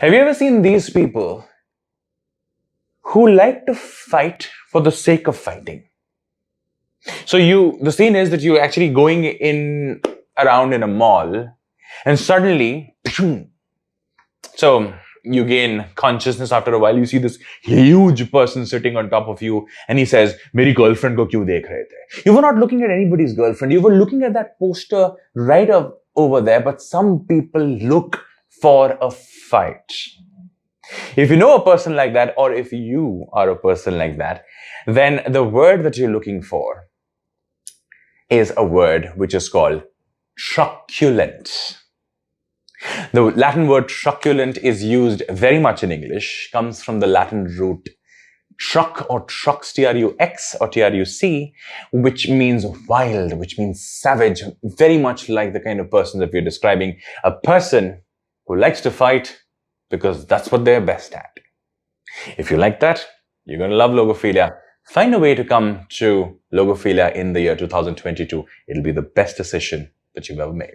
Have you ever seen these people who like to fight for the sake of fighting? So the scene is that you're actually going around in a mall and suddenly, so you gain consciousness after a while, you see this huge person sitting on top of you and he says, "Meri girlfriend ko kyun dekh rahe the?" You were not looking at anybody's girlfriend. You were looking at that poster right over there, but some people look for a fight. If you know a person like that, or if you are a person like that, then the word that you're looking for is a word which is called truculent. The Latin word truculent is used very much in English, comes from the Latin root truc or trux, T-R-U-X or T-R-U-C, which means wild, which means savage, very much like the kind of person that we're describing, a person who likes to fight because that's what they're best at. If you like that, you're going to love Logophilia. Find a way to come to Logophilia in the year 2022. It'll be the best decision that you've ever made.